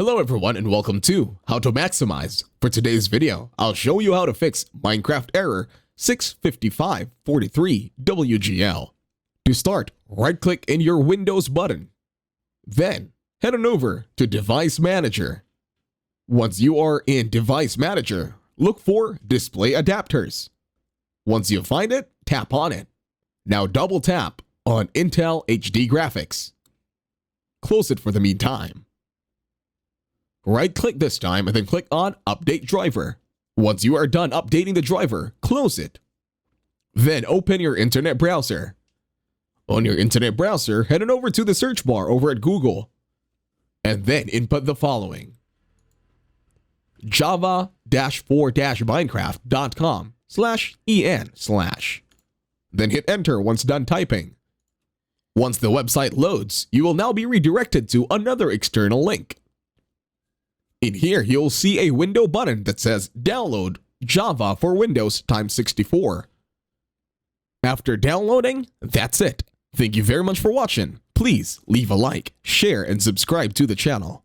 Hello everyone and welcome to How to Maximize. For today's video, I'll show you how to fix Minecraft error 65543 WGL. To start, right-click in your Windows button. Then, head on over to Device Manager. Once you are in Device Manager, look for Display Adapters. Once you find it, tap on it. Now double tap on Intel HD Graphics. Close it for the meantime. Right-click this time and then click on Update Driver. Once you are done updating the driver, close it. Then open your internet browser. On your internet browser, head on over to the search bar over at Google. And then input the following: java-4-minecraft.com/en/. Then hit enter once done typing. Once the website loads, you will now be redirected to another external link. In here, you'll see a window button that says Download Java for Windows x64. After downloading, that's it. Thank you very much for watching. Please leave a like, share, and subscribe to the channel.